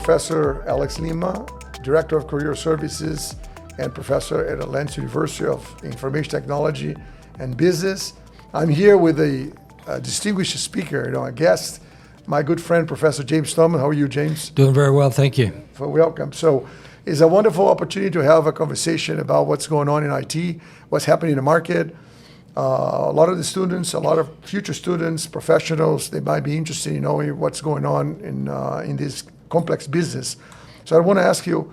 Professor Alex Lima, Director of Career Services and Professor at Atlantis University of Information Technology and Business. I'm here with a distinguished speaker, a guest, my good friend, Professor James Stoneman. How are you, James? Doing very well, thank you. Welcome. So it's a wonderful opportunity to have a conversation about what's going on in IT, what's happening in the market. A lot of the students, a lot of future students, professionals, they might be interested in knowing what's going on in this complex business. So I want to ask you,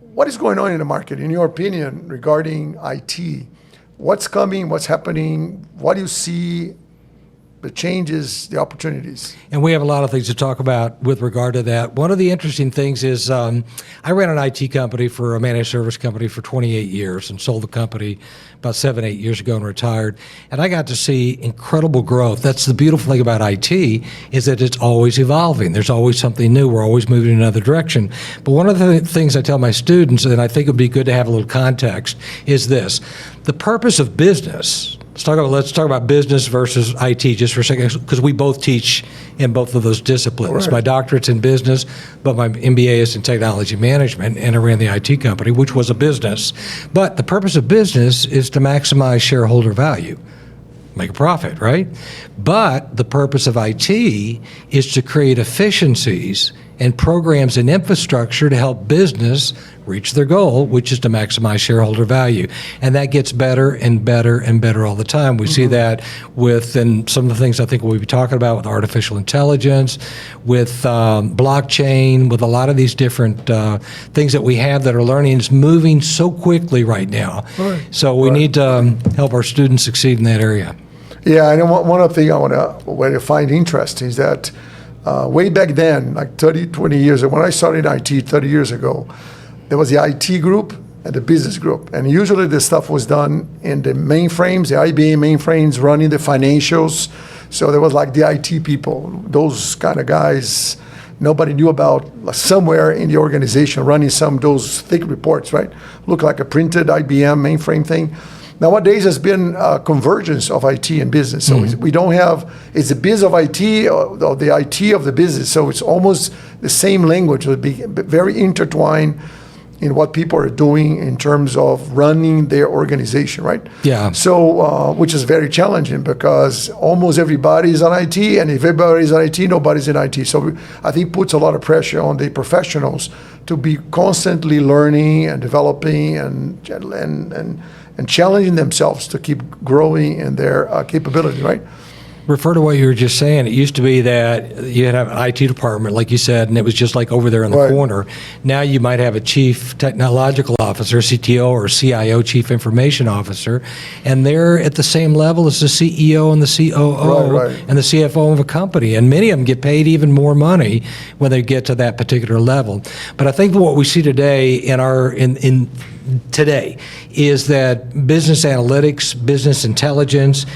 what is going on in the market, in your opinion, regarding IT? What's coming, what's happening, what do you see, the changes, the opportunities? And we have a lot of things to talk about with regard to that. One of the interesting things is I ran an IT company for a managed service company for 28 years and sold the company about 7-8 years ago and retired. And I got to see incredible growth. That's the beautiful thing about IT, is that it's always evolving. There's always something new. We're always moving in another direction. But one of the things I tell my students, and I think it would be good to have a little context, is this. The purpose of business, let's talk about business versus IT just for a second, because we both teach in both of those disciplines. Right. My doctorate's in business, but my MBA is in technology management, and I ran the IT company, which was a business. But the purpose of business is to maximize shareholder value, make a profit, right? But the purpose of IT is to create efficiencies and programs and infrastructure to help business reach their goal, which is to maximize shareholder value. And that gets better and better and better all the time. We see that and some of the things I think we'll be talking about with artificial intelligence, with blockchain, with a lot of these different things that we have that are learning. It's moving so quickly right now. Right. So we need to help our students succeed in that area. Yeah, and one other thing I want to find interesting is that way back then, like 30, 20 years ago, when I started in IT 30 years ago, there was the IT group and the business group. And usually this stuff was done in the mainframes, the IBM mainframes running the financials. So there was like the IT people, those kind of guys nobody knew about, somewhere in the organization running some of those thick reports, right? Look like a printed IBM mainframe thing. Nowadays, there's been a convergence of IT and business. So we don't have, it's the biz of IT or the IT of the business. So it's almost the same language. It would be very intertwined in what people are doing in terms of running their organization, right? Yeah. So, which is very challenging because almost everybody is on IT, and if everybody is on IT, nobody's in IT. So I think puts a lot of pressure on the professionals to be constantly learning and developing and challenging themselves to keep growing in their capability, right? Refer to what you were just saying. It used to be that you had an IT department, like you said, and it was just like over there in the Right. corner. Now you might have a chief technological officer, CTO, or CIO, chief information officer, and they're at the same level as the CEO and the COO Right. and the CFO of a company. And many of them get paid even more money when they get to that particular level. But I think what we see today today is that business analytics, business intelligence,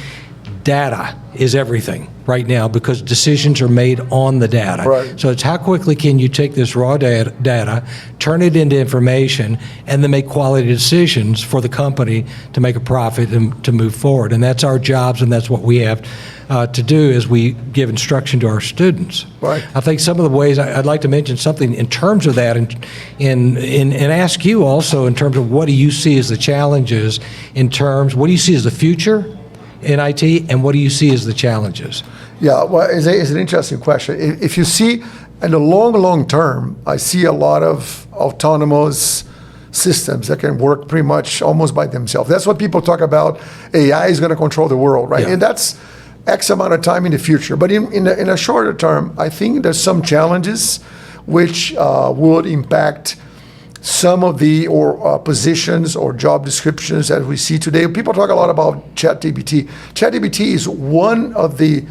data is everything right now because decisions are made on the data. Right. So it's how quickly can you take this raw data, turn it into information, and then make quality decisions for the company to make a profit and to move forward. And that's our jobs, and that's what we have to do as we give instruction to our students. Right. I think some of the ways I'd like to mention something in terms of that and ask you also in terms of what do you see as the challenges what do you see as the future in IT, and what do you see as the challenges? Yeah, well, it's an interesting question. If you see in the long term, I see a lot of autonomous systems that can work pretty much almost by themselves. That's what people talk about. AI is going to control the world, right? Yeah. And that's X amount of time in the future. But in a shorter term, I think there's some challenges which would impact some of the positions or job descriptions that we see today. People talk a lot about ChatGPT. ChatGPT is one of the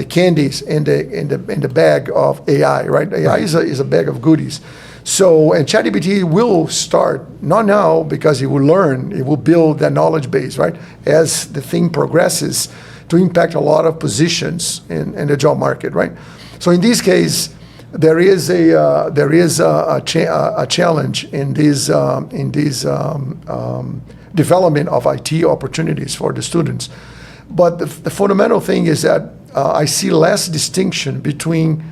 candies in the bag of AI, right? AI is a bag of goodies. So, and ChatGPT will start, not now because it will learn, it will build that knowledge base, right? As the thing progresses to impact a lot of positions in the job market, right? So in this case, there is a challenge in this development of IT opportunities for the students. But the fundamental thing is that I see less distinction between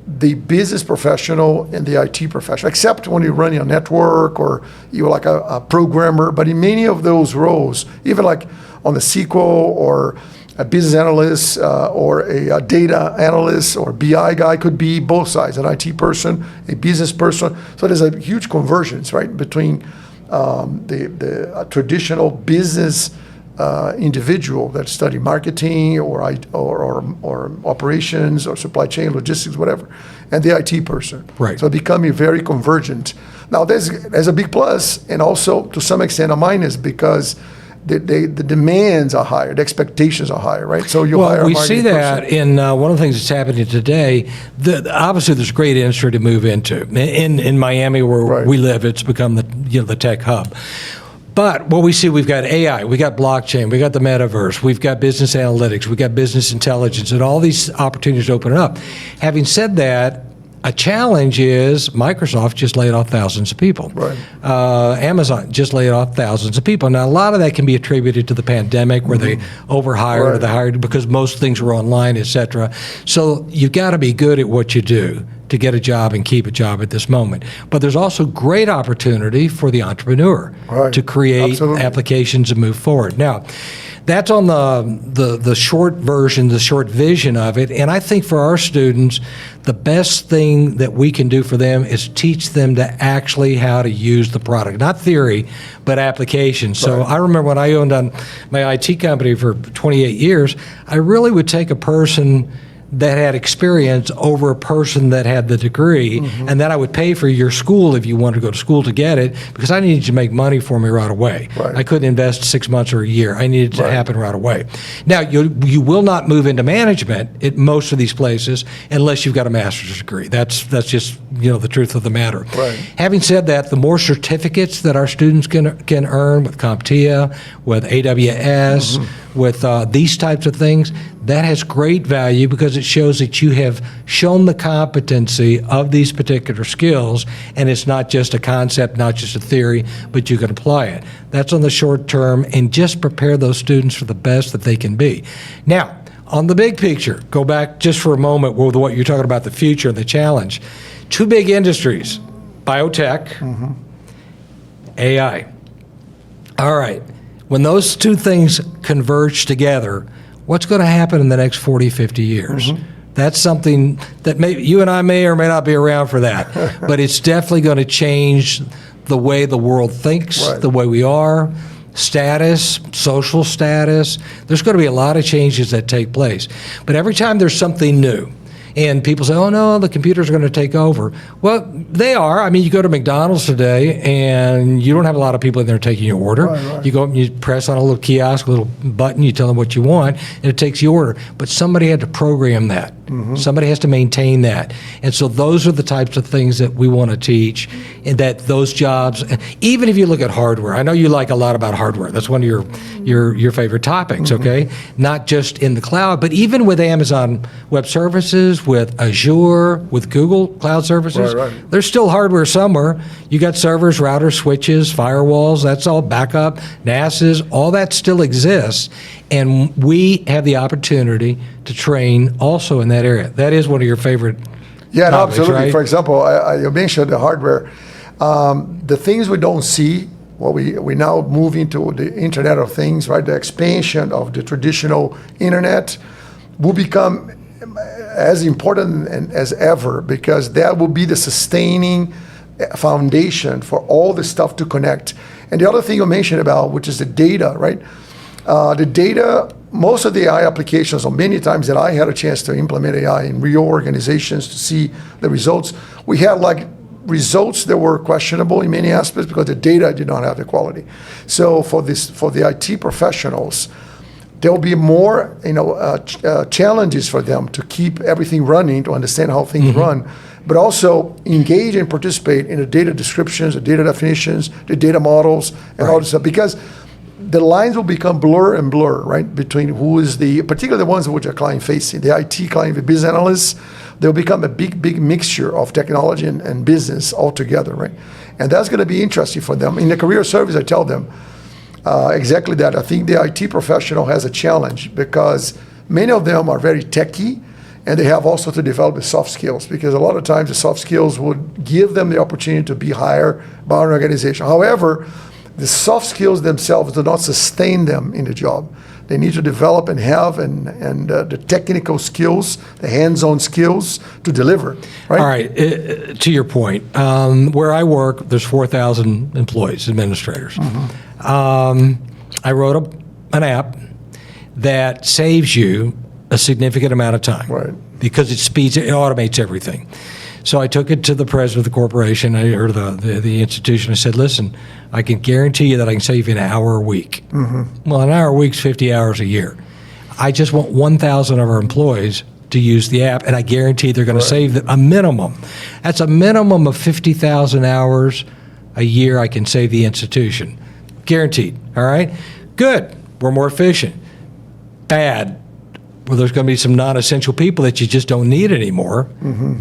the business professional and the IT professional, except when you're running a network or you're like a programmer. But in many of those roles, even like on the SQL or a business analyst or a data analyst or BI guy, could be both sides, an IT person, a business person. So there's a huge convergence, right, between the traditional business individual that study marketing or operations or supply chain, logistics, whatever, and the IT person. Right. So becoming very convergent. Now there's a big plus, and also to some extent a minus, because the demands are higher, the expectations are higher, right? So you hire a we see marketing that person. in one of the things that's happening today. Obviously, there's a great industry to move into. In Miami, where Right. we live, it's become the tech hub. But what we see, we've got AI, we got blockchain, we got the metaverse, we've got business analytics, we got business intelligence, and all these opportunities open up. Having said that, a challenge is Microsoft just laid off thousands of people. Right. Amazon just laid off thousands of people. Now, a lot of that can be attributed to the pandemic, where they overhired or Right. they hired because most things were online, et cetera. So you've got to be good at what you do to get a job and keep a job at this moment. But there's also great opportunity for the entrepreneur Right. to create Absolutely. applications and move forward. Now, that's on the short version, the short vision of it. And I think for our students, the best thing that we can do for them is teach them to actually how to use the product, not theory, but application. So Right. I remember when I owned my IT company for 28 years, I really would take a person that had experience over a person that had the degree, and then I would pay for your school if you wanted to go to school to get it, because I needed you to make money for me right away. Right. I couldn't invest 6 months or a year. I needed it to Right. happen right away. Now, you will not move into management at most of these places unless you've got a master's degree. That's just the truth of the matter. Right. Having said that, the more certificates that our students can earn with CompTIA, with AWS, with these types of things, that has great value because it shows that you have shown the competency of these particular skills, and it's not just a concept, not just a theory, but you can apply it. That's on the short term, and just prepare those students for the best that they can be. Now, on the big picture, go back just for a moment with what you're talking about, the future and the challenge. Two big industries, biotech, AI. All right. When those two things converge together, what's going to happen in the next 40, 50 years? That's something that you and I may or may not be around for that, but it's definitely going to change the way the world thinks, Right. the way we are, status, social status. There's going to be a lot of changes that take place. But every time there's something new, and people say, oh no, the computers are going to take over. Well, they are. I mean, you go to McDonald's today and you don't have a lot of people in there taking your order. Right. You go up and you press on a little kiosk, a little button, you tell them what you want, and it takes your order. But somebody had to program that. Somebody has to maintain that. And so those are the types of things that we want to teach, and that those jobs, even if you look at hardware, I know you like a lot about hardware. That's one of your favorite topics, okay? Not just in the cloud, but even with Amazon Web Services, with Azure, with Google Cloud Services, Right. there's still hardware somewhere. You got servers, routers, switches, firewalls, that's all backup, NASs, all that still exists. And we have the opportunity to train also in that area. That is one of your favorite Yeah, no, topics, absolutely. right? For example, you mentioned the hardware. The things we don't see, well, we now move into the Internet of Things, right? The expansion of the traditional internet will become as important as ever, because that will be the sustaining foundation for all the stuff to connect. And the other thing you mentioned about, which is the data, right? The data, most of the AI applications, or many times that I had a chance to implement AI in real organizations to see the results, we had like results that were questionable in many aspects because the data did not have the quality. So for the IT professionals, there will be more challenges for them to keep everything running, to understand how things run, but also engage and participate in the data descriptions, the data definitions, the data models, and all this stuff, because the lines will become blur and blur, right, between who is particularly the ones which are client-facing, the IT client, the business analysts. They'll become a big mixture of technology and business altogether, right? And that's going to be interesting for them. In the career service, I tell them exactly that. I think the IT professional has a challenge because many of them are very techy, And they have also to develop the soft skills, because a lot of times the soft skills would give them the opportunity to be hired by an organization. However, the soft skills themselves do not sustain them in the job. They need to develop and have the technical skills, the hands-on skills to deliver. Right? All right. To your point, where I work, there's 4,000 employees, administrators. I wrote an app that saves you a significant amount of time, Right. because it automates everything. So I took it to the president of the corporation, or the institution. I said, listen, I can guarantee you that I can save you an hour a week. Well, an hour a week's 50 hours a year. I just want 1,000 of our employees to use the app, and I guarantee they're going to save a minimum. That's a minimum of 50,000 hours a year I can save the institution. Guaranteed, all right? Good, we're more efficient. Bad, well, there's going to be some non-essential people that you just don't need anymore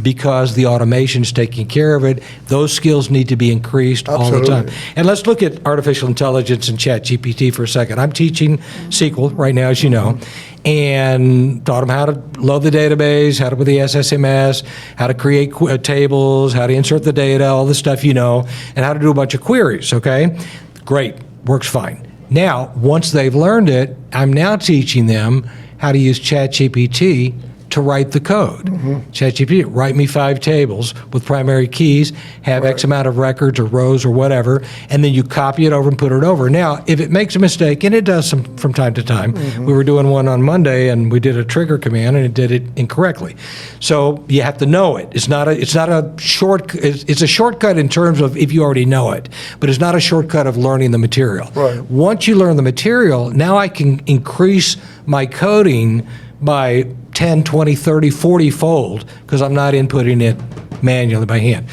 because the automation's taking care of it. Those skills need to be increased all the time. And let's look at artificial intelligence and ChatGPT for a second. I'm teaching SQL right now, as you know, and taught them how to load the database, how to put the SSMS, how to create tables, how to insert the data, all the stuff you know, and how to do a bunch of queries, okay? Great, works fine. Now, once they've learned it, I'm now teaching them how to use ChatGPT to write the code. ChatGPT, write me 5 tables with primary keys, have X amount of records or rows or whatever, and then you copy it over and put it over. Now, if it makes a mistake, and it does from time to time, we were doing one on Monday and we did a trigger command and it did it incorrectly. So you have to know it. It's not a shortcut. It's a shortcut in terms of if you already know it, but it's not a shortcut of learning the material. Right. Once you learn the material, now I can increase my coding by 10, 20, 30, 40 fold because I'm not inputting it manually by hand.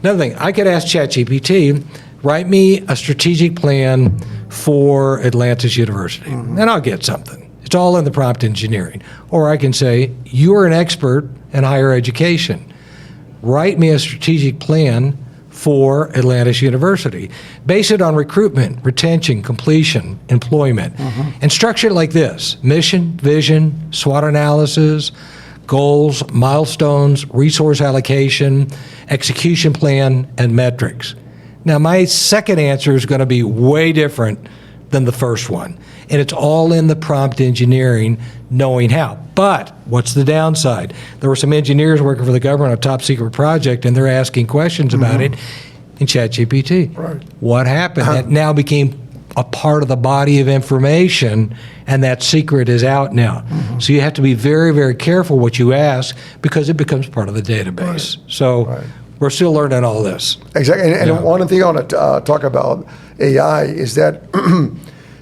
Another thing, I could ask ChatGPT, write me a strategic plan for Atlantis University, and I'll get something. It's all in the prompt engineering. Or I can say, you're an expert in higher education. Write me a strategic plan for Atlantis University. Base it on recruitment, retention, completion, employment, and structure it like this: mission, vision, SWOT analysis, goals, milestones, resource allocation, execution plan, and metrics. Now, my second answer is going to be way different than the first one, and it's all in the prompt engineering, knowing how. But what's the downside? There were some engineers working for the government on a top secret project, and they're asking questions about it in ChatGPT. Right. What happened? That now became a part of the body of information, and that secret is out now. So you have to be very, very careful what you ask because it becomes part of the database. So we're still learning all this. Exactly. And one thing I want to talk about AI is that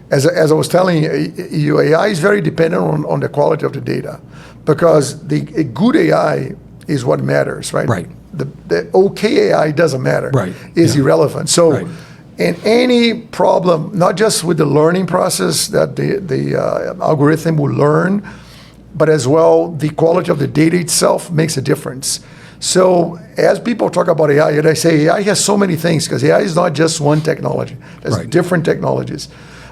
as I was telling you, AI is very dependent on the quality of the data, because a good AI is what matters, right? Right. The okay AI doesn't matter. Right. Is irrelevant. So, in any problem, not just with the learning process that the algorithm will learn, but as well the quality of the data itself makes a difference. So as people talk about AI, and I say AI has so many things, because AI is not just one technology. There's different technologies.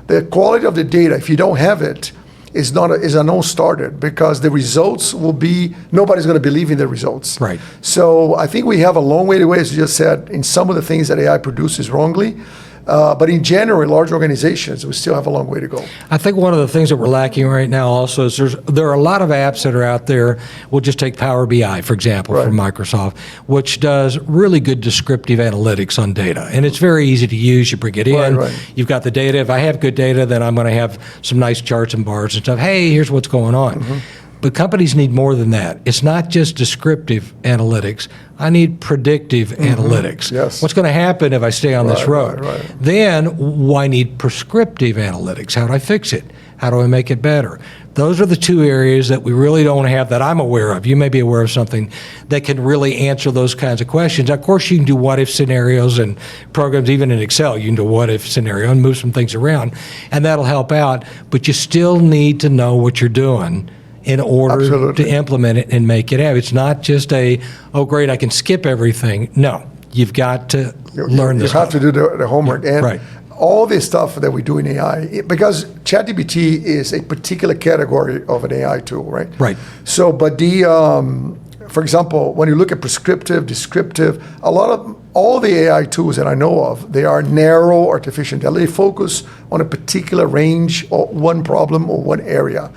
The quality of the data, if you don't have it, is a non-starter, because the results will be, nobody's going to believe in the results. Right. So I think we have a long way to go, as you just said, in some of the things that AI produces wrongly. But in general, large organizations, we still have a long way to go. I think one of the things that we're lacking right now also is there are a lot of apps that are out there. We'll just take Power BI, for example, from Microsoft, which does really good descriptive analytics on data. And it's very easy to use. You bring it in. You've got the data. If I have good data, then I'm going to have some nice charts and bars and stuff. Hey, here's what's going on. But companies need more than that. It's not just descriptive analytics. I need predictive analytics. Yes. What's going to happen if I stay on this road? Then I need prescriptive analytics. How do I fix it? How do I make it better? Those are the two areas that we really don't have, that I'm aware of. You may be aware of something that can really answer those kinds of questions. Of course, you can do what-if scenarios and programs, even in Excel, you can do a what-if scenario and move some things around, and that'll help out. But you still need to know what you're doing in order to implement it and make it happen. It's not just oh, great, I can skip everything. No, you've got to learn this. You have to do the homework. And all this stuff that we do in AI, because ChatGPT is a particular category of an AI tool, right? Right. So, but for example, when you look at prescriptive, descriptive, all the AI tools that I know of, they are narrow artificial intelligence. They focus on a particular range or one problem or one area.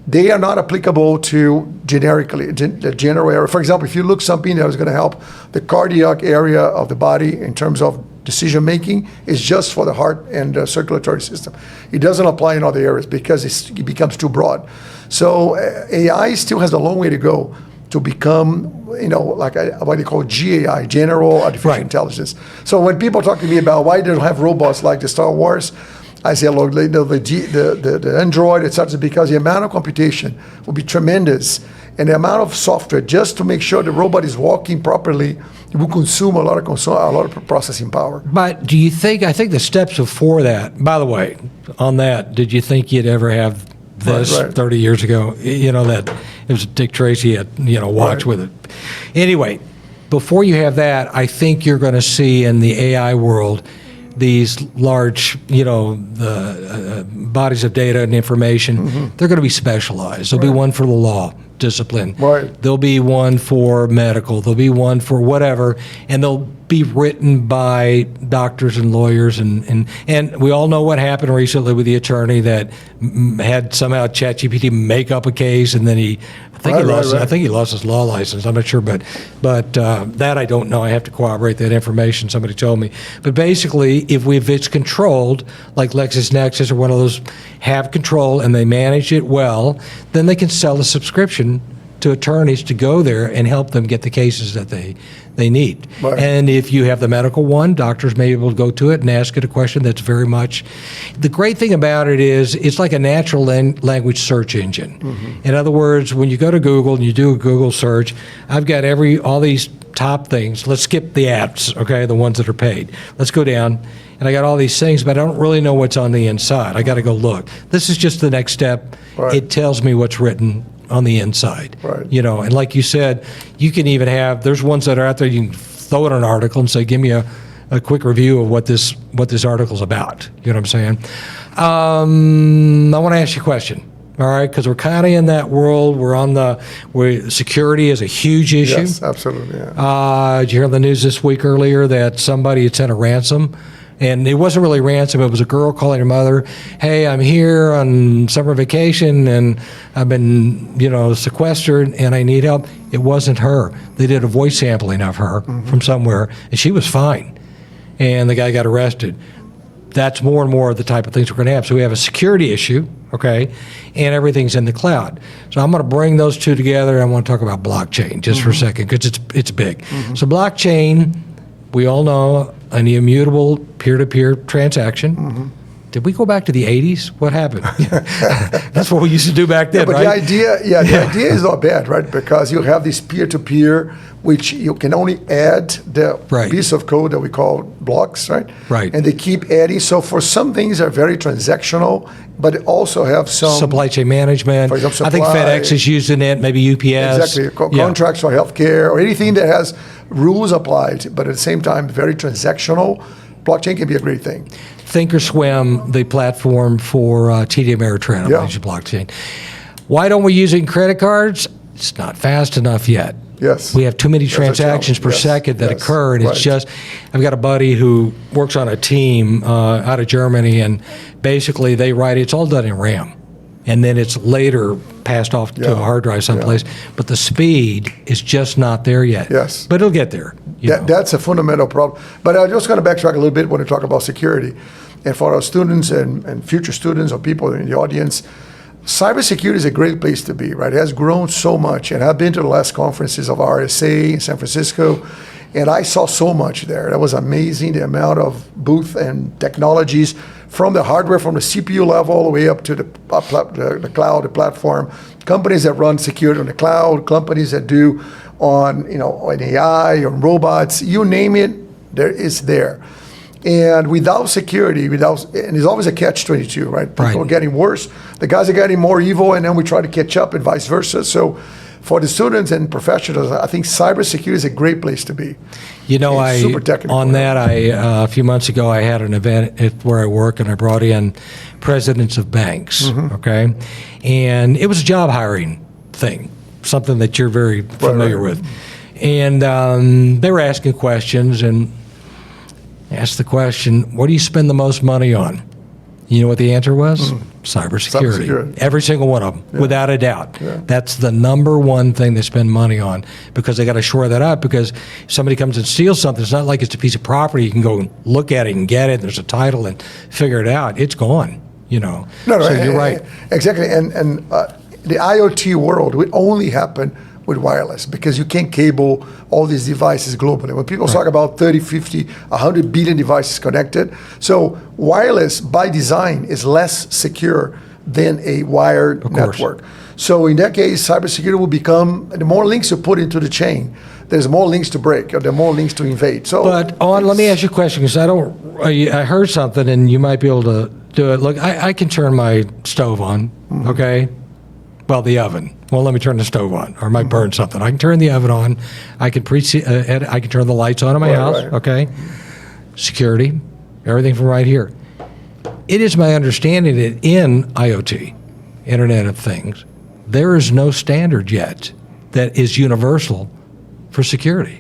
They are not applicable to the general area. For example, if you look something that is going to help the cardiac area of the body in terms of decision making, is just for the heart and the circulatory system. It doesn't apply in other areas because it becomes too broad. So AI still has a long way to go to become, like what they call GAI, General Artificial Intelligence. So when people talk to me about why they don't have robots like the Star Wars, I say, look, the Android, etc., because the amount of computation will be tremendous, and the amount of software just to make sure the robot is walking properly will consume a lot of processing power. But do you think? I think the steps before that. By the way, on that, did you think you'd ever have this 30 years ago? That it was Dick Tracy at watch with it. Anyway, before you have that, I think you're going to see in the AI world these large, the bodies of data and information. They're going to be specialized. There'll be one for the law discipline. There'll be one for medical. There'll be one for whatever, and they'll be written by doctors and lawyers. And we all know what happened recently with the attorney that had somehow ChatGPT make up a case, and then I think he lost his law license. I'm not sure, but that I don't know. I have to corroborate that information. Somebody told me. But basically, if it's controlled, like LexisNexis or one of those have control and they manage it well, then they can sell a subscription to attorneys to go there and help them get the cases that they need. And if you have the medical one, doctors may be able to go to it and ask it a question that's very much... The great thing about it is it's like a natural language search engine. In other words, when you go to Google and you do a Google search, I've got all these top things. Let's skip the apps, okay, the ones that are paid. Let's go down, and I got all these things, but I don't really know what's on the inside. I got to go look. This is just the next step. It tells me what's written on the inside, and like you said, you can even there's ones that are out there, you can throw in an article and say, give me a quick review of what this article's about. You know what I'm saying? I want to ask you a question, all right, because we're kind of in that world. Where security is a huge issue. Yes, absolutely, did you hear the news this week earlier that somebody had sent a ransom? And it wasn't really ransom. It was a girl calling her mother, hey, I'm here on summer vacation, and I've been, sequestered, and I need help. It wasn't her. They did a voice sampling of her from somewhere, and she was fine. And the guy got arrested. That's more and more of the type of things we're going to have. So we have a security issue, okay, and everything's in the cloud. So I'm going to bring those two together. I want to talk about blockchain just for a second, because it's big. So blockchain, we all know, an immutable peer-to-peer transaction. Did we go back to the 80s? What happened? That's what we used to do back then, but right? The idea is not bad, right? Because you have this peer-to-peer, which you can only add the piece of code that we call blocks, right? And they keep adding. So for some things are very transactional, but it also have some... Supply chain management. For example, I think FedEx is using it, maybe UPS. Exactly. Contracts for healthcare or anything that has rules applied, but at the same time, very transactional. Blockchain can be a great thing. Thinkorswim, the platform for TD Ameritrade, blockchain. Why don't we use it in credit cards? It's not fast enough yet. Yes. We have too many transactions per second that occur, and it's just, I've got a buddy who works on a team out of Germany, and basically they write, it's all done in RAM. And then it's later passed off to a hard drive someplace. But the speed is just not there yet. Yes. But it'll get there. That's a fundamental problem. But I just going to backtrack a little bit when we talk about security. And for our students and future students or people in the audience, cybersecurity is a great place to be, right? It has grown so much. And I've been to the last conferences of RSA in San Francisco, and I saw so much there. That was amazing, the amount of booth and technologies from the hardware, from the CPU level, all the way up to the cloud, the platform. Companies that run security on the cloud, companies that do on AI, on robots, you name it, it's there. And without security, and there's always a catch-22, right? People are getting worse. The guys are getting more evil, and then we try to catch up and vice versa. So for the students and professionals, I think cybersecurity is a great place to be. You know, It's super technical. on that, a few months ago, I had an event where I work, and I brought in presidents of banks, okay? And it was a job hiring thing, something that you're very familiar with. And they were asking questions, and asked the question, what do you spend the most money on? You know what the answer was? Cybersecurity. Every single one of them, without a doubt. That's the number one thing they spend money on, because they got to shore that up, because if somebody comes and steals something, it's not like it's a piece of property. You can go and look at it and get it, and there's a title and figure it out. It's gone, you know. No, so you're right. Exactly. And the IoT world would only happen with wireless, because you can't cable all these devices globally. When people talk about 30, 50, 100 billion devices connected, so wireless by design is less secure than a wired network. So in that case, cybersecurity will become, the more links you put into the chain, there's more links to break, or there are more links to invade. So, but let me ask you a question, because I heard something, and you might be able to do it. Look, I can turn my stove on, okay? Well, the oven. Well, let me turn the stove on, or I might burn something. I can turn the oven on. I can I can turn the lights on in my house. Okay. Security, everything from right here. It is my understanding that in IoT, Internet of Things, there is no standard yet that is universal for security.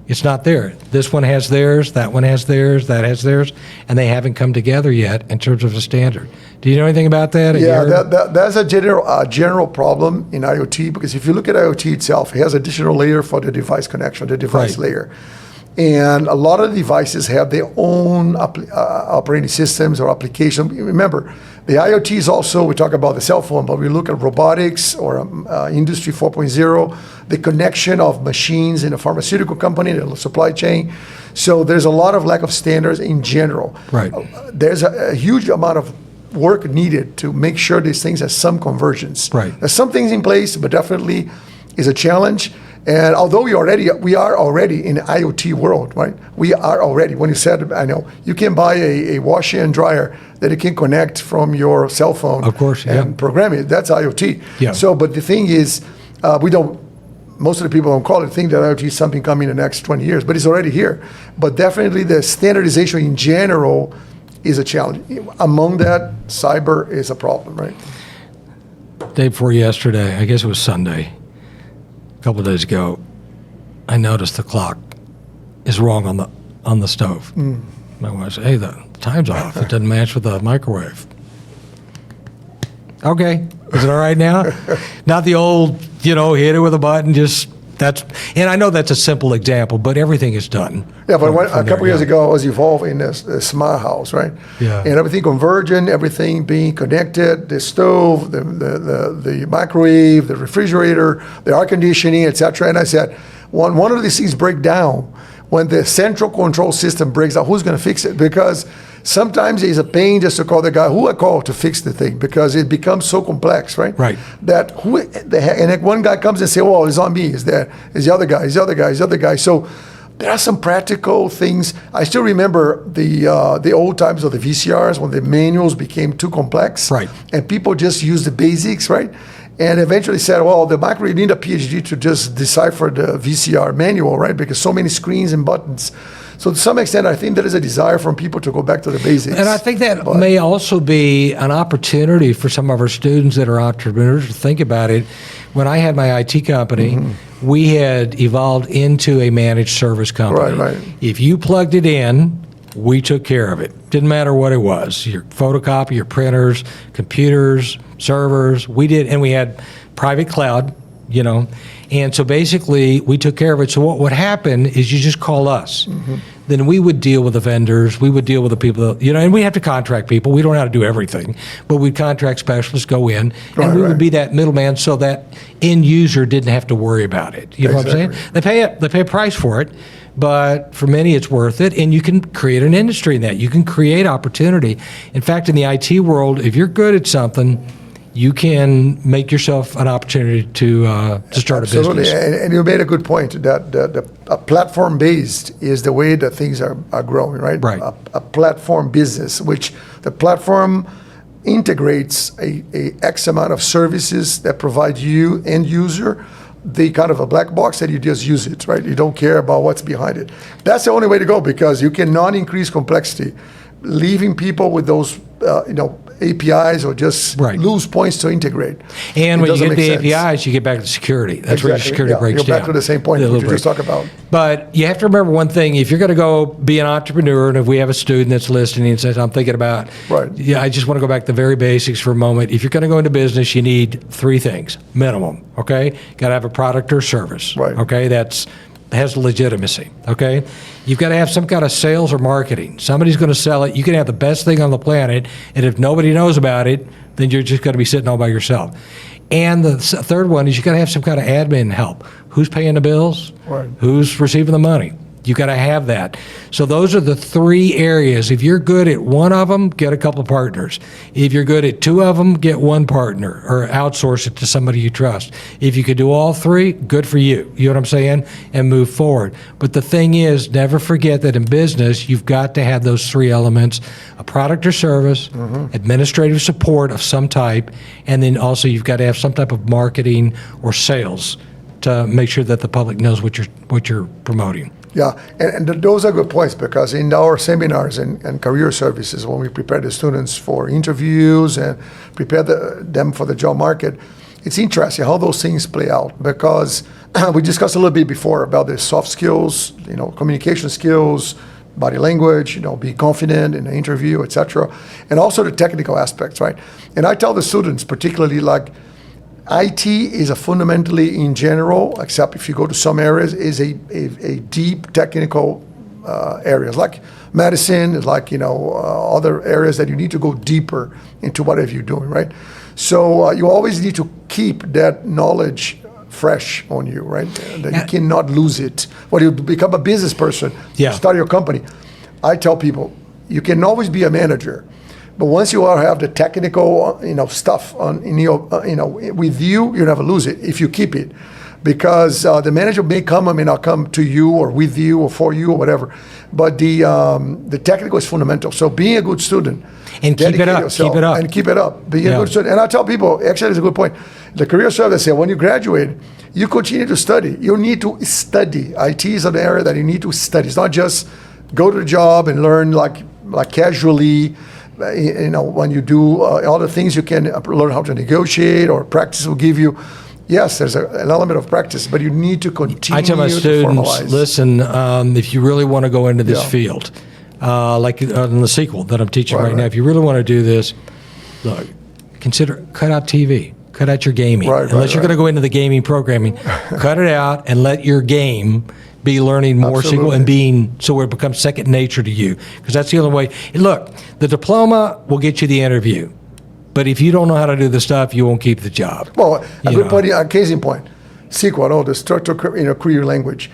It's not there. This one has theirs, that one has theirs, that has theirs, and they haven't come together yet in terms of a standard. Do you know anything about that? Yeah, that's a general problem in IoT, because if you look at IoT itself, it has additional layer for the device connection, the device layer. And a lot of the devices have their own operating systems or application. Remember, the IoT is also, we talk about the cell phone, but we look at robotics or Industry 4.0, the connection of machines in a pharmaceutical company, the supply chain. So there's a lot of lack of standards in general. Right. There's a huge amount of work needed to make sure these things have some convergence. Right. There's some things in place, but definitely is a challenge. And although we are already in the IoT world, right? We are already, when you said, I know, you can buy a washer and dryer that it can connect from your cell phone. Of course, and program it. That's IoT. Yeah. So, but the thing is, most of the people don't call it, think that IoT is something coming in the next 20 years, but it's already here. But definitely the standardization in general is a challenge. Among that, cyber is a problem, right? Day before yesterday, I guess it was Sunday, a couple of days ago, I noticed the clock is wrong on the stove. My wife said, hey, the time's off. It doesn't match with the microwave. Okay, is it all right now? Not the old, hit it with a button, and I know that's a simple example, but everything is done. Yeah, but a couple years ago, I was involved in this smart house, right? Yeah. And everything convergent, everything being connected, the stove, the microwave, the refrigerator, the air conditioning, etc. And I said, one of these things break down, when the central control system breaks down, who's going to fix it? Because sometimes it's a pain just to call the guy who I call to fix the thing, because it becomes so complex, right? Right. That who the heck, and then one guy comes and say, "Oh, it's on me." Is the other guy? Is the other guy? So there are some practical things. I still remember the old times of the VCRs when the manuals became too complex, right? And people just used the basics, right? And eventually said, well, the micro, you need a PhD to just decipher the VCR manual, right? Because so many screens and buttons. So to some extent, I think there is a desire from people to go back to the basics. And I think that may also be an opportunity for some of our students that are entrepreneurs to think about it. When I had my IT company, we had evolved into a managed service company. Right. If you plugged it in, we took care of it. Didn't matter what it was. Your photocopy, your printers, computers, servers, we did, and we had private cloud, and so basically we took care of it. So what would happen is you just call us. Then we would deal with the vendors, we would deal with the people, and we have to contract people. We don't know how to do everything, but we'd contract specialists, go in, and we would be that middleman so that end user didn't have to worry about it. You know what I'm saying? They pay a price for it, but for many it's worth it, and you can create an industry in that. You can create opportunity. In fact, in the IT world, if you're good at something, you can make yourself an opportunity to start a business. Absolutely, and you made a good point that the platform-based is the way that things are growing, right? Right. A platform business, which the platform integrates a X amount of services that provide you, end user, the kind of a black box that you just use it, right? You don't care about what's behind it. That's the only way to go, because you cannot increase complexity, leaving people with those, APIs, or just lose points to integrate. And when you get the sense. APIs, you get back to security. That's where your security breaks You're down. back to the same point that you just talked about. But you have to remember one thing. If you're going to go be an entrepreneur, and if we have a student that's listening and says, I'm thinking about, I just want to go back to the very basics for a moment. If you're going to go into business, you need 3 things, minimum, okay? Got to have a product or service, okay? Has legitimacy, okay? You've got to have some kind of sales or marketing. Somebody's going to sell it. You can have the best thing on the planet, and if nobody knows about it, then you're just going to be sitting all by yourself. And the third one is you got to have some kind of admin help. Who's paying the bills? Who's receiving the money? You got to have that. So those are the 3 areas. If you're good at one of them, get a couple of partners. If you're good at 2 of them, get one partner or outsource it to somebody you trust. If you could do all 3, good for you. You know what I'm saying? And move forward. But the thing is, never forget that in business, you've got to have those 3 elements: a product or service, administrative support of some type, and then also you've got to have some type of marketing or sales to make sure that the public knows what you're promoting. Yeah, and those are good points, because in our seminars and career services, when we prepare the students for interviews and prepare them for the job market, it's interesting how those things play out, because we discussed a little bit before about the soft skills, communication skills, body language, be confident in an interview, etc., and also the technical aspects, right? And I tell the students, particularly, like, IT is a fundamentally, in general, except if you go to some areas, is a deep technical areas, like medicine, like other areas that you need to go deeper into whatever you're doing, right? So you always need to keep that knowledge fresh on you, right? That you cannot lose it. When you become a business person, start your company, I tell people, you can always be a manager. But once you have the technical, stuff with you, you never lose it if you keep it, because the manager may not come to you or with you or for you or whatever. But the technical is fundamental. So being a good student, and keep it up. Being a good student, and I tell people, actually, it's a good point. The career service say, when you graduate, you continue to study. You need to study. IT is an area that you need to study. It's not just go to the job and learn like casually. When you do all the things, you can learn how to negotiate, or practice will give you. Yes, there's an element of practice, but you need to continue. I tell my students, listen, if you really want to go into this field, like in the sequel that I'm teaching right now, if you really want to do this, look, consider cut out TV, cut out your gaming. Unless you're going to go into the gaming programming, cut it out and let your game be learning more SQL and so it becomes second nature to you, because that's the only way. Look, the diploma will get you the interview, but if you don't know how to do the stuff, you won't keep the job. Well, a good point, a case in point, SQL, the structured query language.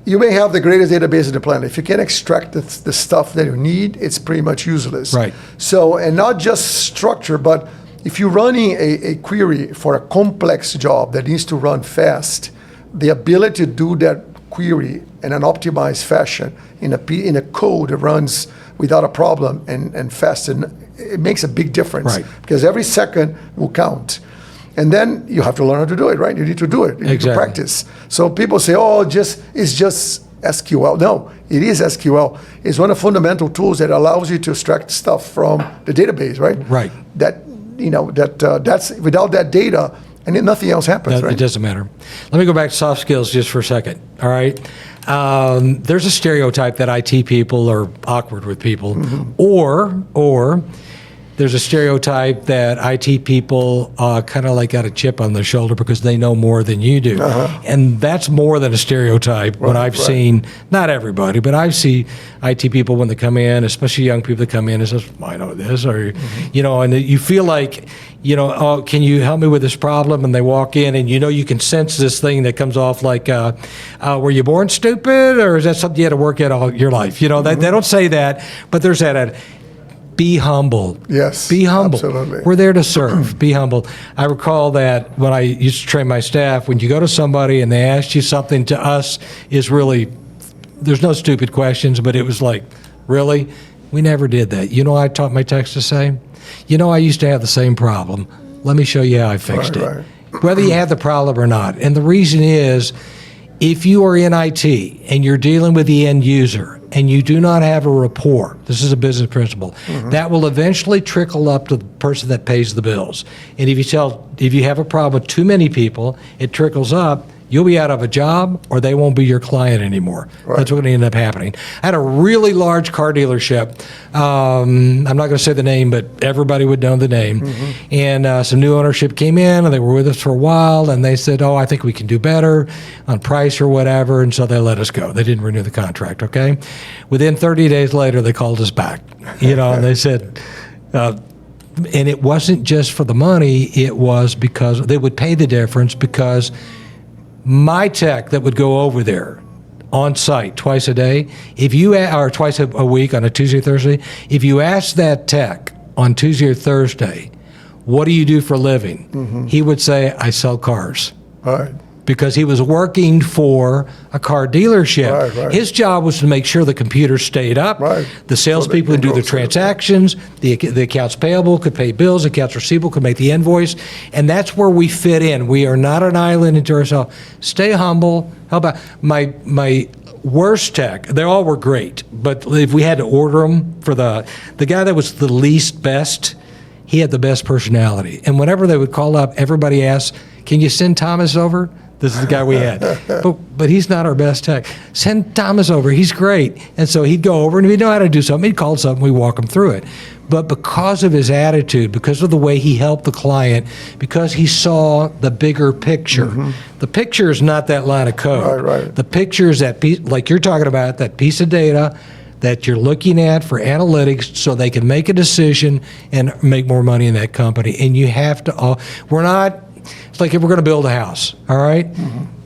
You may have the greatest database in the planet. If you can't extract the stuff that you need, it's pretty much useless. Right. So, and not just structure, but if you're running a query for a complex job that needs to run fast, the ability to do that query in an optimized fashion in a code that runs without a problem and fast, and it makes a big difference, because every second will count. And then you have to learn how to do it, right? You need to do it. You need to practice. So people say, it's just SQL. No, it is SQL. It's one of the fundamental tools that allows you to extract stuff from the database, right? Right. That's without that data, and then nothing else happens, right? It doesn't matter. Let me go back to soft skills just for a second, all right? There's a stereotype that IT people are awkward with people, or there's a stereotype that IT people kind of like got a chip on their shoulder because they know more than you do. And that's more than a stereotype. What I've seen, not everybody, but I see IT people when they come in, especially young people that come in and says, I know this, or, and you feel like, oh, can you help me with this problem? And they walk in and you can sense this thing that comes off like, were you born stupid, or is that something you had to work at all your life? They don't say that, but there's that. Be humble. Yes. Be humble. Absolutely. We're there to serve. Be humble. I recall that when I used to train my staff, when you go to somebody and they ask you something, to us is really, there's no stupid questions, but it was like, really? We never did that. I taught my techs to say, I used to have the same problem. Let me show you how I fixed it. Right. Whether you have the problem or not. And the reason is, if you are in IT and you're dealing with the end user and you do not have a rapport, this is a business principle, that will eventually trickle up to the person that pays the bills. And if you have a problem with too many people, it trickles up, you'll be out of a job or they won't be your client anymore. Right. That's what ended up happening. I had a really large car dealership. I'm not going to say the name, but everybody would know the name. And some new ownership came in and they were with us for a while and they said, I think we can do better on price or whatever. And so they let us go. They didn't renew the contract, okay? Within 30 days later, they called us back, and they said, and it wasn't just for the money, it was because they would pay the difference because my tech that would go over there on site twice a day, or twice a week on a Tuesday, Thursday, if you ask that tech on Tuesday or Thursday, what do you do for a living? He would say, I sell cars. Right. Because he was working for a car dealership. Right. His job was to make sure the computers stayed up. Right. The salespeople would do the transactions. The accounts payable could pay bills. Accounts receivable could make the invoice. And that's where we fit in. We are not an island unto ourselves. Stay humble. How about my worst tech? They all were great. But if we had to order them for the guy that was the least best, he had the best personality. And whenever they would call up, everybody asked, can you send Thomas over? This is the guy we had. But he's not our best tech. Send Thomas over. He's great. And so he'd go over, and if he'd know how to do something, he'd call something, we'd walk him through it. But because of his attitude, because of the way he helped the client, because he saw the bigger picture, the picture is not that line of code. Right. The picture is that piece, like you're talking about, that piece of data that you're looking at for analytics so they can make a decision and make more money in that company. And you have to, it's like if we're going to build a house, all right?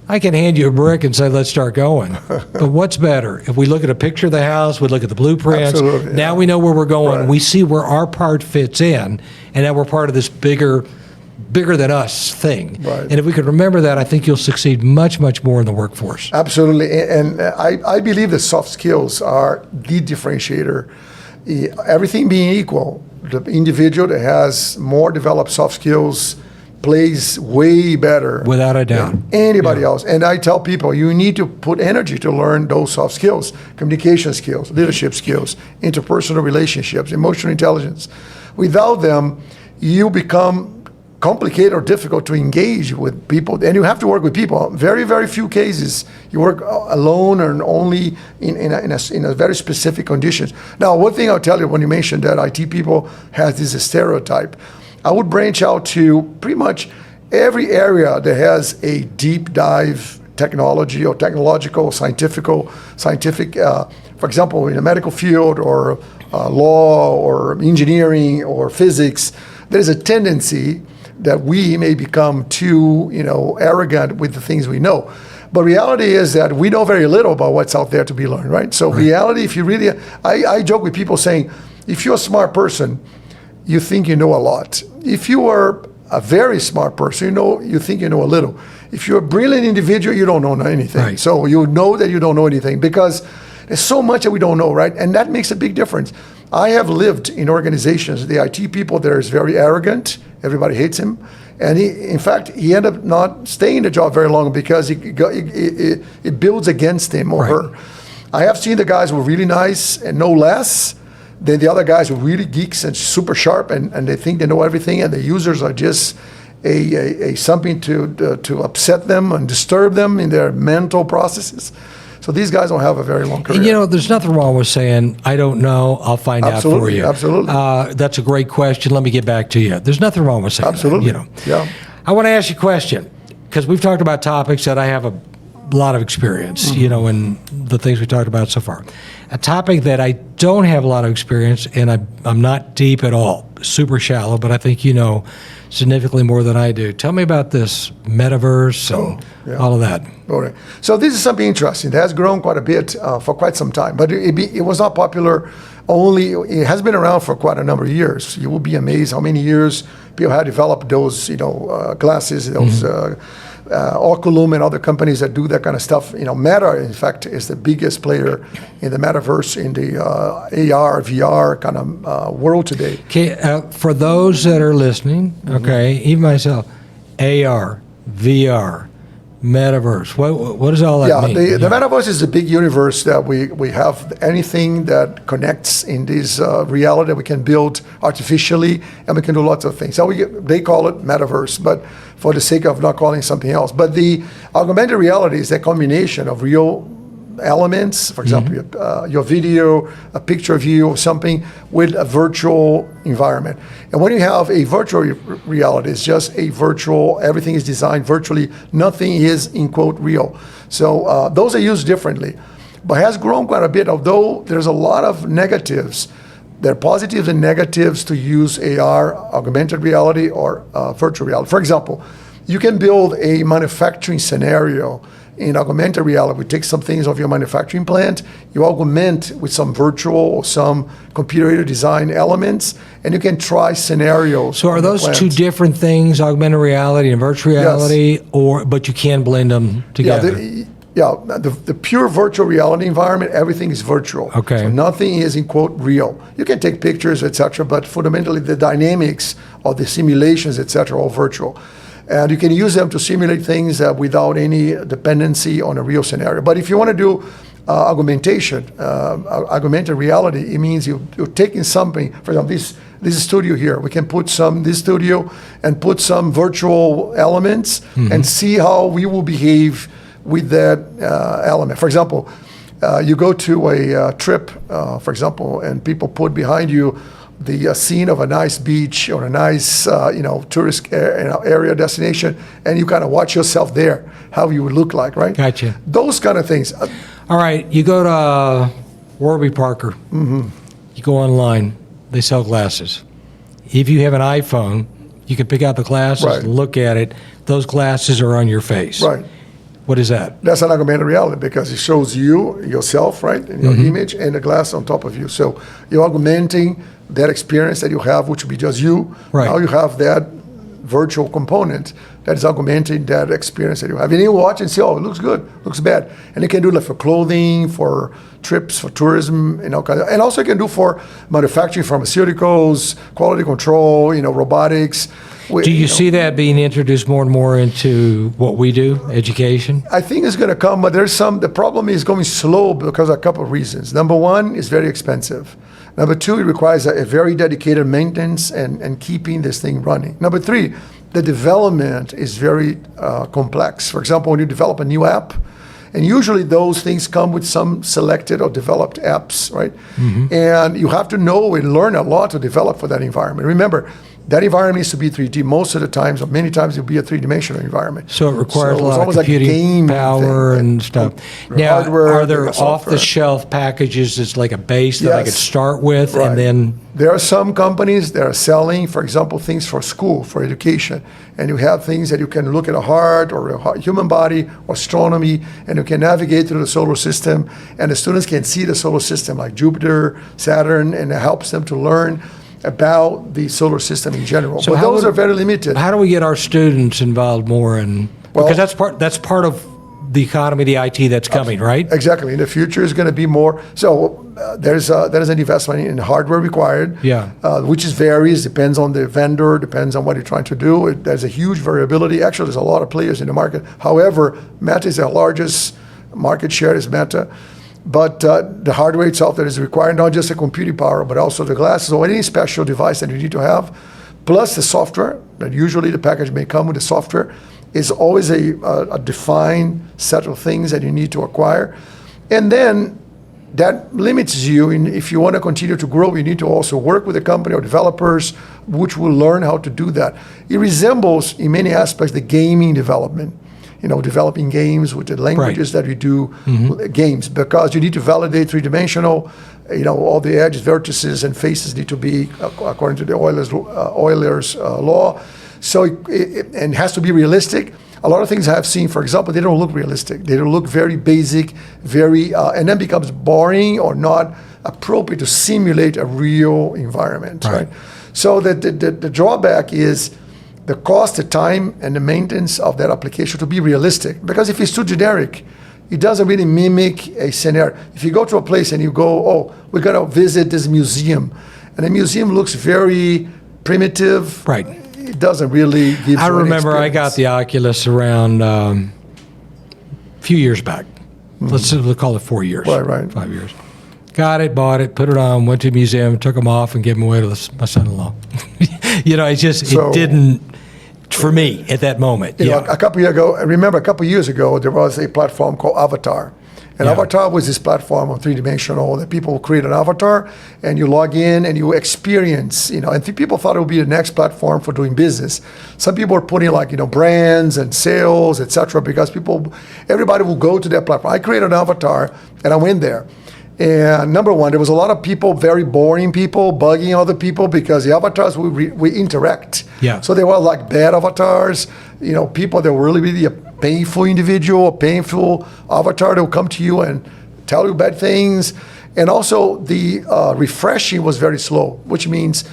I can hand you a brick and say, let's start going. But what's better? If we look at a picture of the house, we look at the blueprints, Absolutely, now we know where we're going. Right. We see where our part fits in, and now we're part of this bigger than us thing. Right. And if we could remember that, I think you'll succeed much, much more in the workforce. Absolutely. And I believe that soft skills are the differentiator. Everything being equal, the individual that has more developed soft skills plays way better Without a doubt. than anybody else. And I tell people, you need to put energy to learn those soft skills, communication skills, leadership skills, interpersonal relationships, emotional intelligence. Without them, you become complicated or difficult to engage with people, and you have to work with people. Very, very few cases you work alone or only in a very specific conditions. Now, one thing I'll tell you when you mentioned that IT people has this stereotype, I would branch out to pretty much every area that has a deep dive technology or technological, scientific, for example, in the medical field or law or engineering or physics. There's a tendency that we may become too, arrogant with the things we know. But reality is that we know very little about what's out there to be learned, right? So reality, if you really, I joke with people saying, if you're a smart person, you think you know a lot. If you are a very smart person, you think you know a little. If you're a brilliant individual, you don't know anything. Right. So you know that you don't know anything because there's so much that we don't know, right? And that makes a big difference. I have lived in organizations, the IT people there is very arrogant. Everybody hates him. And in fact, he ended up not staying in the job very long because it builds against him or her. I have seen the guys who were really nice and know less than the other guys who are really geeks and super sharp and they think they know everything, and the users are just a something to upset them and disturb them in their mental processes. So these guys don't have a very long career. And, there's nothing wrong with saying, I don't know, I'll find out for you. Absolutely. That's a great question. Let me get back to you. There's nothing wrong with saying absolutely. that. Yeah. I want to ask you a question, because we've talked about topics that I have a lot of experience, in the things we talked about so far. A topic that I don't have a lot of experience, and I'm not deep at all, super shallow, but I think you know significantly more than I do. Tell me about this metaverse and all of that. Okay. So this is something interesting. It has grown quite a bit for quite some time, but it was not popular only, it has been around for quite a number of years. You will be amazed how many years people have developed those, glasses, those Oculum and other companies that do that kind of stuff. Meta, in fact, is the biggest player in the metaverse, in the AR, VR kind of world today. Okay, for those that are listening, okay, even myself, AR, VR, metaverse. What does all that mean? The metaverse is a big universe that we have anything that connects in this reality that we can build artificially, and we can do lots of things. So they call it metaverse, but for the sake of not calling something else. But the augmented reality is a combination of real elements, for example, your video, a picture of you or something with a virtual environment. And when you have a virtual reality, it's just a virtual, everything is designed virtually, nothing is, in quote, real. So those are used differently, but has grown quite a bit, although there's a lot of negatives. There are positives and negatives to use AR, augmented reality, or virtual reality. For example, you can build a manufacturing scenario in augmented reality. We take some things of your manufacturing plant, you augment with some virtual or some computer-aided design elements, and you can try scenarios. So are those two different things, augmented reality and virtual reality, Yes. but you can blend them together? The pure virtual reality environment, everything is virtual. Okay. So nothing is, in quote, real. You can take pictures, etc., but fundamentally the dynamics of the simulations, etc., are all virtual. And you can use them to simulate things without any dependency on a real scenario. But if you want to do augmentation, augmented reality, it means you're taking something. For example, this studio here, we can put this studio and put some virtual elements and see how we will behave with that element. For example, you go to a trip, for example, and people put behind you the scene of a nice beach or a nice, tourist area destination, and you kind of watch yourself there, how you would look like, right? Gotcha. Those kind of things. All right, you go to Warby Parker. You go online. They sell glasses. If you have an iPhone, you can pick out the glasses, Right. look at it. Those glasses are on your face. Right. What is that? That's an augmented reality because it shows yourself, right, and your image, and the glass on top of you. So you're augmenting that experience that you have, which would be just you. Right. Now you have that virtual component that is augmenting that experience that you have. And you watch and say, oh, it looks good, looks bad. And you can do that for clothing, for trips, for tourism, and also you can do for manufacturing, pharmaceuticals, quality control, robotics. Do you see that being introduced more and more into what we do, education? I think it's going to come, but the problem is going slow because of a couple of reasons. Number one, it's very expensive. Number two, it requires a very dedicated maintenance and keeping this thing running. Number three, the development is very complex. For example, when you develop a new app, and usually those things come with some selected or developed apps, right? And you have to know and learn a lot to develop for that environment. Remember, that environment needs to be 3D most of the times, or many times it'll be a three-dimensional environment. So it requires a lot of almost like computing game power thing, and stuff. Now, hardware, are there software. off-the-shelf packages that's like a base that I could Yes. start with Right. and then... There are some companies that are selling, for example, things for school, for education. And you have things that you can look at a heart or a human body or astronomy, and you can navigate through the solar system. And the students can see the solar system like Jupiter, Saturn, and it helps them to learn about the solar system in general. So but how those would- are very limited. How do we get our students involved more in... Well- because that's part of the economy, the IT that's coming, right? Exactly. In the future, is going to be more. So there's an investment in hardware required, Yeah. which varies, depends on the vendor, depends on what you're trying to do. There's a huge variability. Actually, there's a lot of players in the market. However, Meta is the largest market share is Meta. But the hardware itself that is required, not just the computing power, but also the glasses or any special device that you need to have, plus the software, that usually the package may come with the software, is always a defined set of things that you need to acquire. And then that limits you. If you want to continue to grow, you need to also work with a company or developers which will learn how to do that. It resembles, in many aspects, the gaming development. Developing games with the languages that we do games, because you need to validate three-dimensional, all the edges, vertices, and faces need to be according to the Euler's law. So it has to be realistic. A lot of things I have seen, for example, they don't look realistic. They don't look very basic, and then becomes boring or not appropriate to simulate a real environment, right? So the drawback is the cost, the time, and the maintenance of that application to be realistic. Because if it's too generic, it doesn't really mimic a scenario. If you go to a place and you go, oh, we're going to visit this museum, and the museum looks very primitive. Right. It doesn't really give you I an remember I experience. got the Oculus around a few years back. Let's call it 4 years. Right. 5 years. Got it, bought it, put it on, went to the museum, took them off, and gave them away to my son-in-law. It didn't, for me, at that moment. You know, a couple years ago, I remember a couple years ago, there was a platform called Avatar. And Avatar was this platform of three-dimensional that people create an avatar and you log in and you experience, and people thought it would be the next platform for doing business. Some people were putting brands and sales, etc., because everybody will go to that platform. I created an avatar and I went there. And number one, there was a lot of people, very boring people, bugging other people because the avatars, we interact. Yeah. So they were like bad avatars, people that were really a painful individual, a painful avatar that will come to you and tell you bad things. And also the refreshing was very slow, which means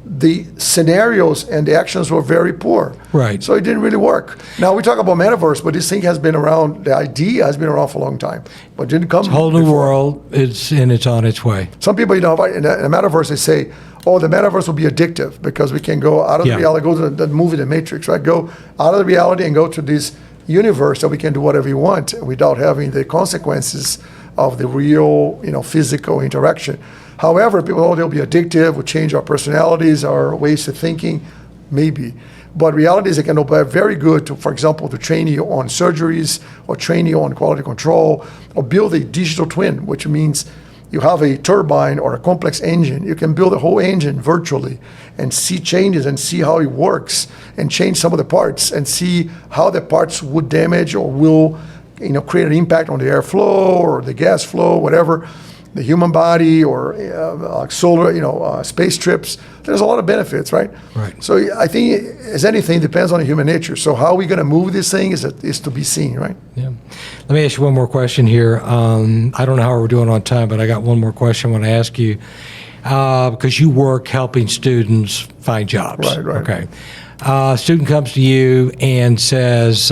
the scenarios and the actions were very poor. Right. So it didn't really work. Now we talk about metaverse, but this thing has been around, the idea has been around for a long time, but it didn't come It's a whole new before. world, it's on its way. Some people, in the metaverse, they say, oh, the metaverse will be addictive because we can go out of the reality, go to the movie, The Matrix, right? Go out of the reality and go to this universe that we can do whatever we want without having the consequences of the real, physical interaction. However, people, they'll be addictive, will change our personalities, our ways of thinking, maybe. But reality is it can be very good, for example, to train you on surgeries or train you on quality control or build a digital twin, which means you have a turbine or a complex engine. You can build a whole engine virtually and see changes and see how it works and change some of the parts and see how the parts would damage or will create an impact on the airflow or the gas flow, whatever. The human body or solar, space trips. There's a lot of benefits, right? Right. So I think, as anything, depends on human nature. So how are we going to move this thing is to be seen, right? Yeah. Let me ask you one more question here. I don't know how we're doing on time, but I got one more question I want to ask you. Because you work helping students find jobs. Right. Okay. A student comes to you and says,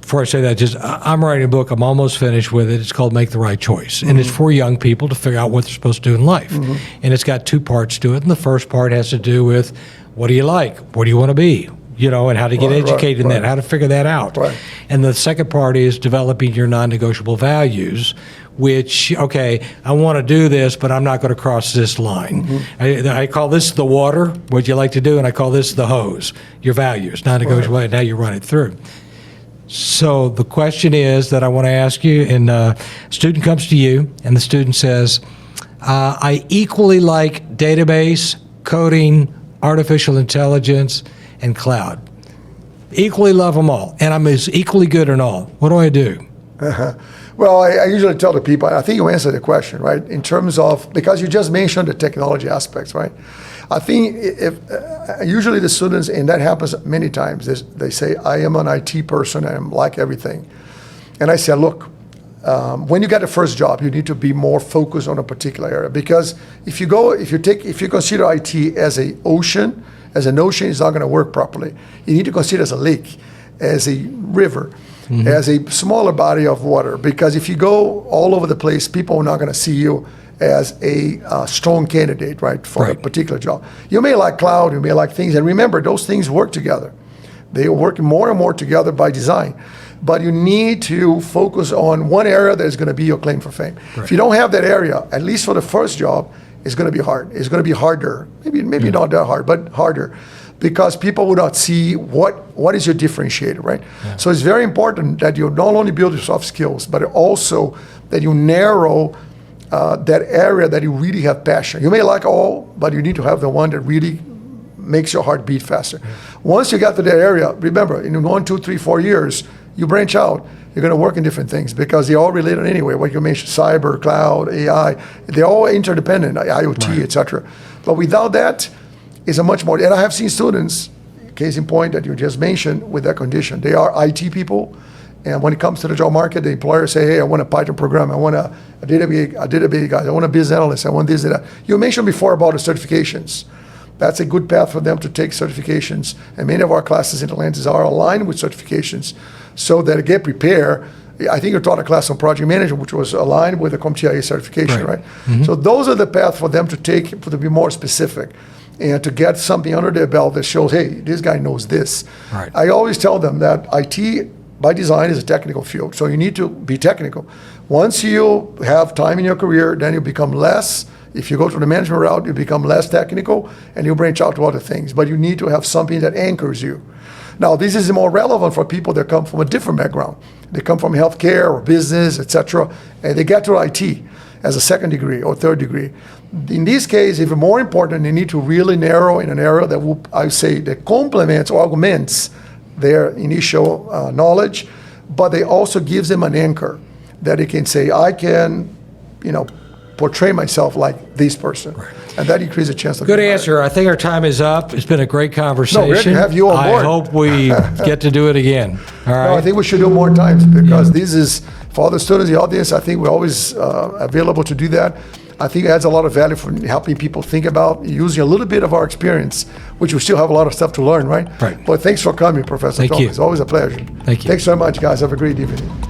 before I say that, I'm writing a book. I'm almost finished with it. It's called Make the Right Choice. And it's for young people to figure out what they're supposed to do in life. And it's got two parts to it. And the first part has to do with what do you like? What do you want to be? And how to get educated in that, how to figure that out. Right. And the second part is developing your non-negotiable values, which, okay, I want to do this, but I'm not going to cross this line. I call this the water, what you like to do, and I call this the hose, your values, non-negotiable, and now you run it through. So the question is that I want to ask you, and a student comes to you, and the student says, I equally like database, coding, artificial intelligence, and cloud. Equally love them all, and I'm as equally good in all. What do I do? Well, I usually tell the people, I think you answered the question, right? In terms of, because you just mentioned the technology aspects, right? I think usually the students, and that happens many times, they say, I am an IT person and I like everything. And I said, look, when you get the first job, you need to be more focused on a particular area. Because if you consider IT as an ocean, it's not going to work properly. You need to consider it as a lake, as a river, as a smaller body of water. Because if you go all over the place, people are not going to see you as a strong candidate, right, for a particular job. You may like cloud, you may like things, and remember, those things work together. They work more and more together by design. But you need to focus on one area that is going to be your claim for fame. Right. If you don't have that area, at least for the first job, it's going to be hard. It's going to be harder. Maybe not that hard, but harder. Because people will not see what is your differentiator, right? Yeah. So it's very important that you not only build your soft skills, but also that you narrow that area that you really have passion. You may like all, but you need to have the one that really makes your heart beat faster. Yeah. Once you get to that area, remember, in 1, 2, 3, 4 years, you branch out. You're going to work in different things because they're all related anyway. What you mentioned, cyber, cloud, AI, they're all interdependent, IoT, etc. But without that, it's a much more, and I have seen students, case in point that you just mentioned, with that condition. They are IT people, and when it comes to the job market, the employers say, hey, I want a Python programmer, I want a database guy, I want a business analyst, I want this and that. You mentioned before about the certifications. that's a good path for them to take certifications. And many of our classes in Atlantis are aligned with certifications so that they get prepared. I think you taught a class on project management, which was aligned with the CompTIA certification, right? So those are the paths for them to take, to be more specific and to get something under their belt that shows, hey, this guy knows this. Right. I always tell them that IT, by design, is a technical field, so you need to be technical. Once you have time in your career, then you become less. If you go to the management route, you become less technical, and you branch out to other things. But you need to have something that anchors you. Now, this is more relevant for people that come from a different background. They come from healthcare or business, etc., and they get to IT as a second degree or third degree. In this case, even more important, they need to really narrow in an area that will, I say, that complements or augments their initial knowledge, but they also gives them an anchor that they can say, I can, portray myself like this person. Right. And that increases the chance of Good answer. I think our time is up. It's been a great conversation. No, great to have you on board. I hope we get to do it again. All right. No, I think we should do more times because this is, for all the students, the audience, I think we're always available to do that. I think it adds a lot of value for helping people think about using a little bit of our experience, which we still have a lot of stuff to learn, right? Right. But thanks for coming, Professor. Thank you. It's always a pleasure. Thank you. Thanks so much, guys. Have a great evening.